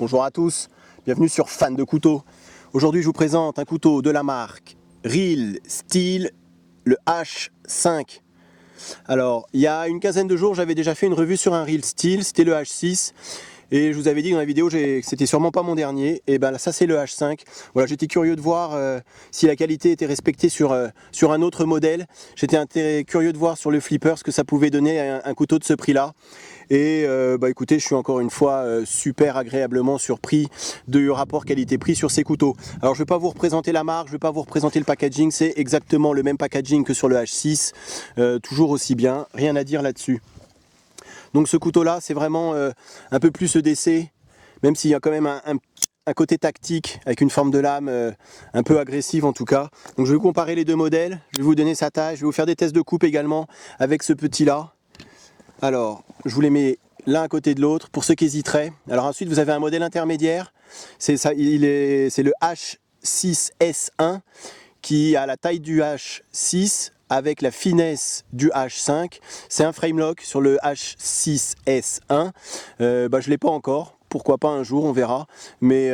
Bonjour à tous, bienvenue sur Fan de couteaux. Aujourd'hui je vous présente un couteau de la marque Real Steel, le H5. Alors il y a une quinzaine de jours j'avais déjà fait une revue sur un Real Steel, c'était le H6. Et je vous avais dit dans la vidéo que c'était sûrement pas mon dernier. Et ben là, ça c'est le H5. Voilà, j'étais curieux de voir si la qualité était respectée sur un autre modèle. J'étais curieux de voir sur le flipper ce que ça pouvait donner un couteau de ce prix-là. Et écoutez, je suis encore une fois super agréablement surpris du rapport qualité-prix sur ces couteaux. Alors je ne vais pas vous représenter la marque, je ne vais pas vous représenter le packaging, c'est exactement le même packaging que sur le H6, toujours aussi bien, rien à dire là-dessus. Donc ce couteau-là, c'est vraiment un peu plus EDC, même s'il y a quand même un côté tactique, avec une forme de lame un peu agressive en tout cas. Donc je vais vous comparer les deux modèles, je vais vous donner sa taille, je vais vous faire des tests de coupe également avec ce petit-là. Alors, je vous les mets l'un à côté de l'autre, pour ceux qui hésiteraient. Alors ensuite, vous avez un modèle intermédiaire, c'est le H6S1, qui a la taille du H6, avec la finesse du H5. C'est un frame lock sur le H6S1. Je ne l'ai pas encore, pourquoi pas un jour, on verra. Mais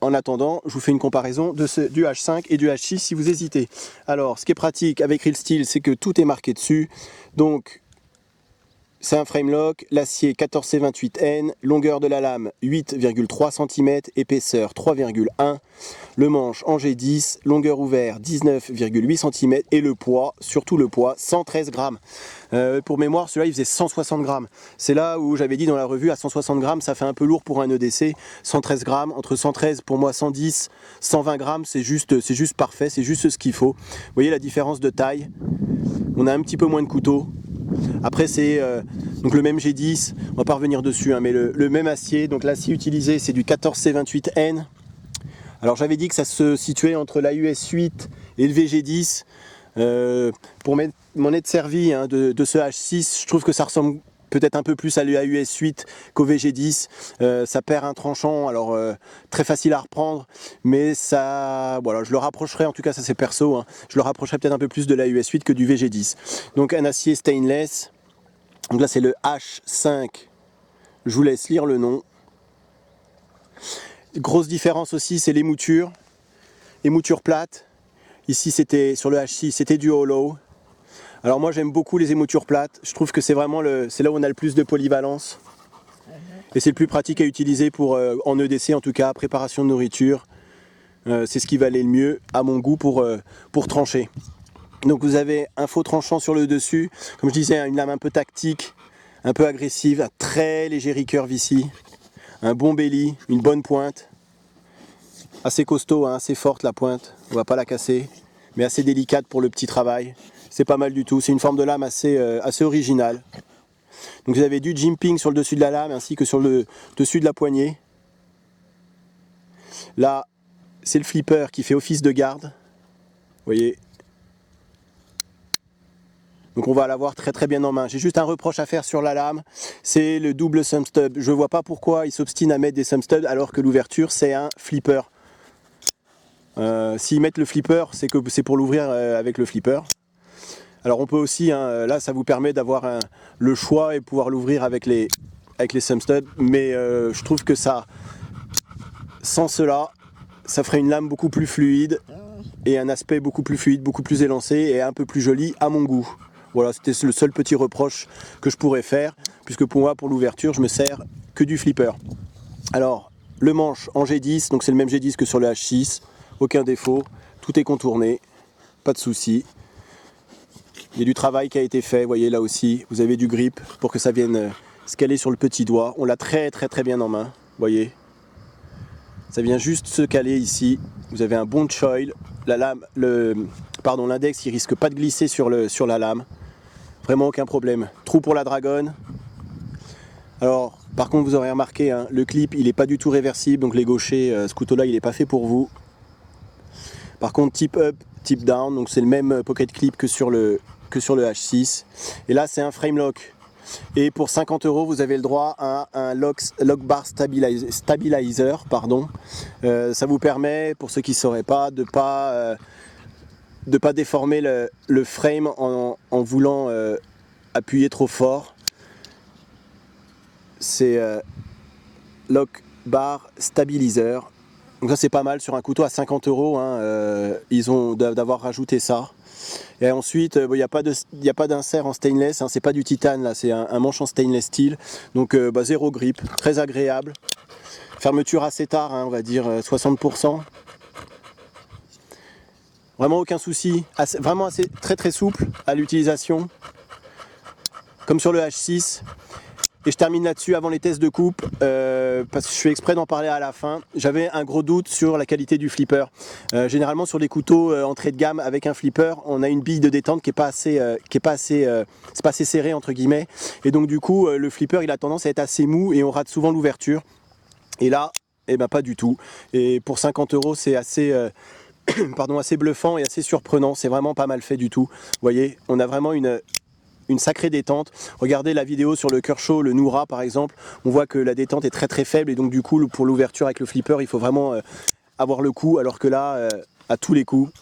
en attendant, je vous fais une comparaison du H5 et du H6 si vous hésitez. Alors, ce qui est pratique avec Real Steel, c'est que tout est marqué dessus. Donc, c'est un frame lock, l'acier 14C28N, longueur de la lame 8,3 cm, épaisseur 3,1, le manche en G10, longueur ouvert 19,8 cm et le poids, surtout le poids, 113 grammes. Pour mémoire, celui-là il faisait 160 grammes. C'est là où j'avais dit dans la revue à 160 grammes, ça fait un peu lourd pour un EDC. 113 grammes, entre 113 pour moi 110, 120 grammes, c'est juste parfait, c'est juste ce qu'il faut. Vous voyez la différence de taille, on a un petit peu moins de couteau. Après c'est donc le même G10, on va pas revenir dessus, hein, mais le même acier. Donc l'acier utilisé c'est du 14C28N. Alors j'avais dit que ça se situait entre la US8 et le VG10. Pour m'en être servi de ce H6, je trouve que ça ressemble peut-être un peu plus à la US8 qu'au VG10. Ça perd un tranchant, alors très facile à reprendre, mais ça, voilà, je le rapprocherai, en tout cas ça c'est perso, hein, je le rapprocherai peut-être un peu plus de la US8 que du VG10. Donc un acier stainless, donc là c'est le H5, je vous laisse lire le nom. Grosse différence aussi, c'est les moutures plates. Ici c'était sur le H6, c'était du hollow. Alors moi j'aime beaucoup les émoutures plates, je trouve que c'est vraiment c'est là où on a le plus de polyvalence. Et c'est le plus pratique à utiliser pour, en EDC en tout cas, préparation de nourriture. C'est ce qui va aller le mieux à mon goût pour trancher. Donc vous avez un faux tranchant sur le dessus, comme je disais, une lame un peu tactique, un peu agressive, un très léger recurve ici, un bon belly, une bonne pointe, assez costaud, hein, assez forte la pointe, on va pas la casser, mais assez délicate pour le petit travail. C'est pas mal du tout, c'est une forme de lame assez originale. Donc vous avez du jimping sur le dessus de la lame ainsi que sur le dessus de la poignée. Là, c'est le flipper qui fait office de garde. Vous voyez. Donc on va l'avoir très très bien en main. J'ai juste un reproche à faire sur la lame, c'est le double thumb stub. Je ne vois pas pourquoi ils s'obstinent à mettre des thumb stubs alors que l'ouverture c'est un flipper. S'ils mettent le flipper, c'est que c'est pour l'ouvrir avec le flipper. Alors on peut aussi, hein, là ça vous permet d'avoir le choix et pouvoir l'ouvrir avec les thumb stubs, mais je trouve que ça, sans cela, ça ferait une lame beaucoup plus fluide et un aspect beaucoup plus fluide, beaucoup plus élancé et un peu plus joli à mon goût. Voilà, c'était le seul petit reproche que je pourrais faire, puisque pour moi, pour l'ouverture, je me sers que du flipper. Alors, le manche en G10, donc c'est le même G10 que sur le H6, aucun défaut, tout est contourné, pas de souci. Il y a du travail qui a été fait, vous voyez là aussi, vous avez du grip pour que ça vienne se caler sur le petit doigt. On l'a très très très bien en main, vous voyez. Ça vient juste se caler ici, vous avez un bon choil, la lame, l'index il risque pas de glisser sur la lame, vraiment aucun problème. Trou pour la dragonne. Alors par contre vous aurez remarqué, hein, le clip il est pas du tout réversible, donc les gauchers, ce couteau là il est pas fait pour vous. Par contre tip up, tip down, donc c'est le même pocket clip que sur le H6. Et là c'est un frame lock. Et pour 50 €, vous avez le droit à un lock bar stabilizer. Ça vous permet, pour ceux qui ne sauraient pas, de ne pas déformer le frame en voulant appuyer trop fort. C'est Lock Bar Stabilizer. Donc ça c'est pas mal sur un couteau à 50 €, hein, ils ont d'avoir rajouté ça. Et ensuite, il n'y a pas d'insert en stainless, hein, c'est pas du titane là, c'est un manche en stainless steel. Donc zéro grip, très agréable. Fermeture assez tard, hein, on va dire 60%. Vraiment aucun souci, vraiment très souple à l'utilisation, comme sur le H6. Et je termine là-dessus avant les tests de coupe, parce que je fais exprès d'en parler à la fin. J'avais un gros doute sur la qualité du flipper. Généralement sur les couteaux entrée de gamme avec un flipper, on a une bille de détente qui est pas assez serrée entre guillemets. Et donc du coup, le flipper il a tendance à être assez mou et on rate souvent l'ouverture. Et là, eh ben pas du tout. Et pour 50 € c'est assez assez bluffant et assez surprenant. C'est vraiment pas mal fait du tout. Vous voyez, on a vraiment une sacrée détente. Regardez la vidéo sur le Kershaw, le Noura par exemple, on voit que la détente est très faible et donc du coup pour l'ouverture avec le flipper il faut vraiment avoir le coup, alors que là à tous les coups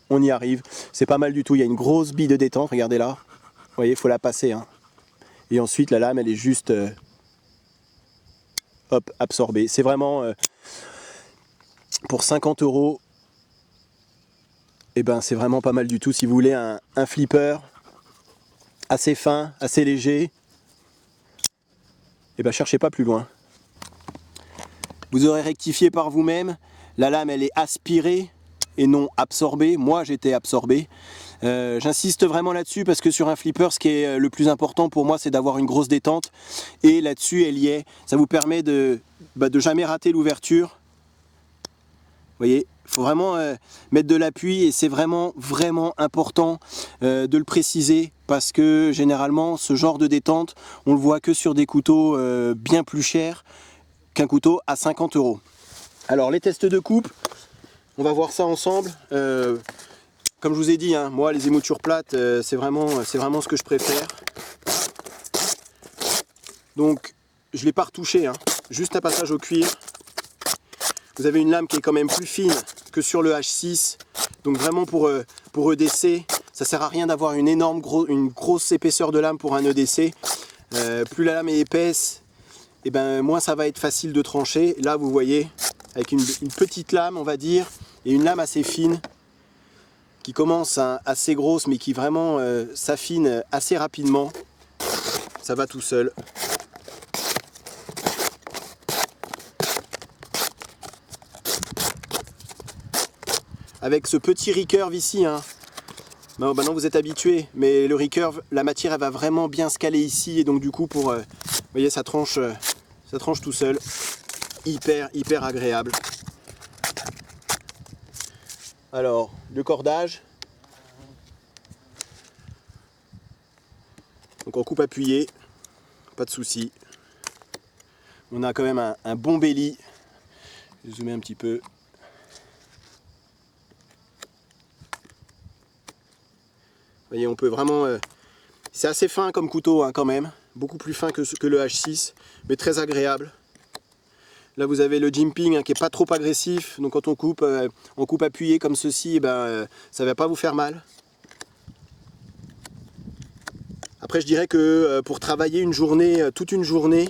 on y arrive. C'est pas mal du tout, il y a une grosse bille de détente, regardez là, vous voyez, il faut la passer, hein. Et ensuite la lame elle est juste hop, absorbée. C'est vraiment pour 50 €, et ben c'est vraiment pas mal du tout si vous voulez un flipper assez fin, assez léger, et ben cherchez pas plus loin. Vous aurez rectifié par vous-même, la lame elle est aspirée et non absorbée. Moi j'étais absorbé. J'insiste vraiment là-dessus parce que sur un flipper, ce qui est le plus important pour moi, c'est d'avoir une grosse détente. Et là-dessus, elle y est. Ça vous permet de jamais rater l'ouverture. Vous voyez, il faut vraiment mettre de l'appui et c'est vraiment important de le préciser parce que généralement, ce genre de détente, on le voit que sur des couteaux bien plus chers qu'un couteau à 50 €. Alors, les tests de coupe, on va voir ça ensemble. Comme je vous ai dit, hein, moi les émoutures plates, c'est vraiment ce que je préfère. Donc je ne l'ai pas retouché, hein, juste un passage au cuir. Vous avez une lame qui est quand même plus fine que sur le H6. Donc vraiment pour EDC, ça ne sert à rien d'avoir une grosse épaisseur de lame pour un EDC. Plus la lame est épaisse, et ben, moins ça va être facile de trancher. Là vous voyez, avec une petite lame on va dire, et une lame assez fine, qui commence assez grosse mais qui vraiment s'affine assez rapidement. Ça va tout seul. Avec ce petit recurve ici, hein. Maintenant vous êtes habitué, mais le recurve, la matière elle va vraiment bien se caler ici et donc du coup vous voyez ça tranche tout seul. Hyper agréable. Alors, le cordage. Donc en coupe appuyée, pas de souci. On a quand même un bon belly. Je vais zoomer un petit peu. Vous voyez, on peut vraiment... c'est assez fin comme couteau hein, quand même. Beaucoup plus fin que le H6, mais très agréable. Là vous avez le jimping hein, qui n'est pas trop agressif. Donc quand on coupe appuyé comme ceci, ça ne va pas vous faire mal. Après je dirais que pour travailler une journée, toute une journée,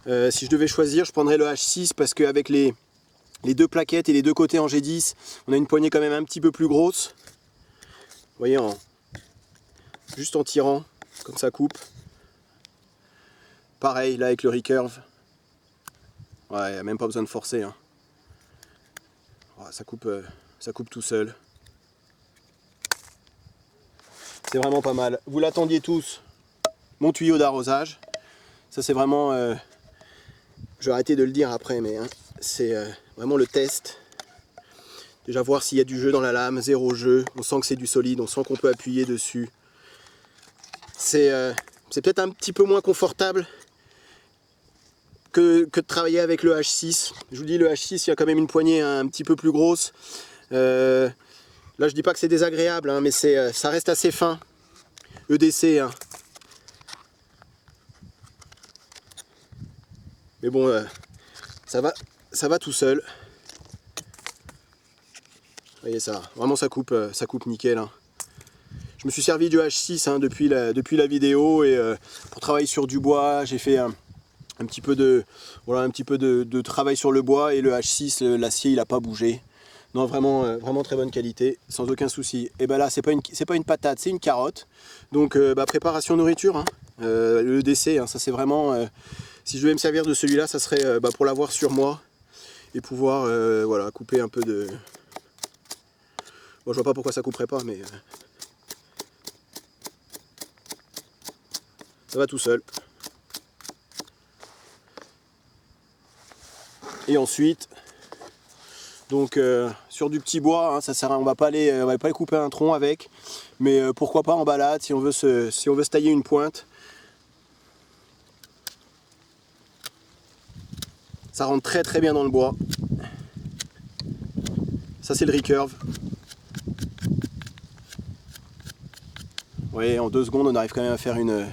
si je devais choisir, je prendrais le H6 parce qu'avec les deux plaquettes et les deux côtés en G10, on a une poignée quand même un petit peu plus grosse. Vous voyez, juste en tirant, comme ça coupe. Pareil, là avec le recurve. Ouais, il n'y a même pas besoin de forcer. Hein. Ouais, ça coupe tout seul. C'est vraiment pas mal. Vous l'attendiez tous, mon tuyau d'arrosage. Ça c'est vraiment... je vais arrêter de le dire après, mais hein, c'est vraiment le test. Déjà voir s'il y a du jeu dans la lame, zéro jeu. On sent que c'est du solide, on sent qu'on peut appuyer dessus. C'est peut-être un petit peu moins confortable que de travailler avec le H6. Je vous dis, le H6, il y a quand même une poignée un petit peu plus grosse. Là, je dis pas que c'est désagréable, hein, mais ça reste assez fin. EDC. Hein. Mais bon, ça va tout seul. Vous voyez ça, vraiment ça coupe nickel. Hein. Je me suis servi du H6 hein, depuis la vidéo et pour travailler sur du bois, j'ai fait Un petit peu de, voilà, un petit peu de travail sur le bois, et le H6, l'acier il n'a pas bougé. Non, vraiment, vraiment très bonne qualité, sans aucun souci. Et ben là, c'est pas une patate, c'est une carotte. Donc préparation nourriture, hein. Le décès, hein, ça c'est vraiment... si je devais me servir de celui-là, ça serait pour l'avoir sur moi et pouvoir voilà, couper un peu de... Bon, je vois pas pourquoi ça couperait pas, mais... ça va tout seul. Et ensuite, donc sur du petit bois, hein, ça sert à, on va pas aller couper un tronc avec, mais pourquoi pas en balade si on veut se tailler une pointe. Ça rentre très très bien dans le bois. Ça c'est le recurve. Vous voyez, en 2 secondes on arrive quand même à faire une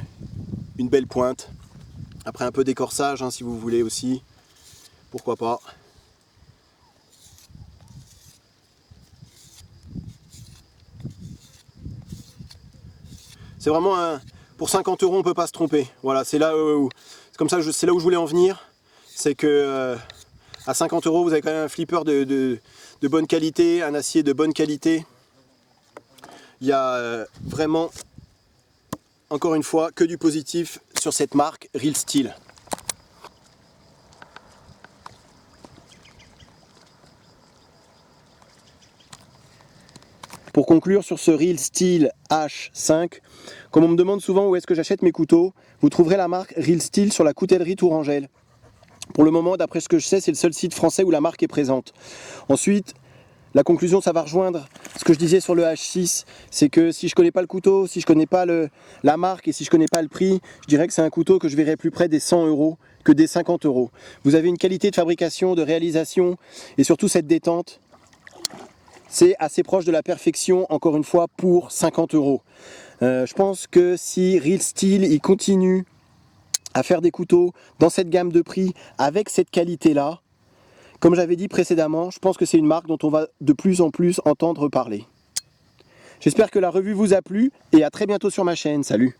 belle pointe. Après un peu d'écorçage, hein, si vous voulez aussi, pourquoi pas. C'est vraiment pour 50 € on peut pas se tromper. Voilà, c'est là où, c'est comme ça, c'est là où je voulais en venir. C'est que à 50 € vous avez quand même un flipper de bonne qualité, un acier de bonne qualité. Il y a vraiment, encore une fois, que du positif sur cette marque Real Steel. Pour conclure sur ce Real Steel H5, comme on me demande souvent où est-ce que j'achète mes couteaux, vous trouverez la marque Real Steel sur la coutellerie Tourangelle. Pour le moment, d'après ce que je sais, c'est le seul site français où la marque est présente. Ensuite, la conclusion, ça va rejoindre ce que je disais sur le H6, c'est que si je ne connais pas le couteau, si je ne connais pas la marque et si je ne connais pas le prix, je dirais que c'est un couteau que je verrai plus près des 100 € que des 50 €. Vous avez une qualité de fabrication, de réalisation et surtout cette détente. C'est assez proche de la perfection, encore une fois, pour 50 €. Je pense que si Real Steel il continue à faire des couteaux dans cette gamme de prix, avec cette qualité-là, comme j'avais dit précédemment, je pense que c'est une marque dont on va de plus en plus entendre parler. J'espère que la revue vous a plu et à très bientôt sur ma chaîne. Salut!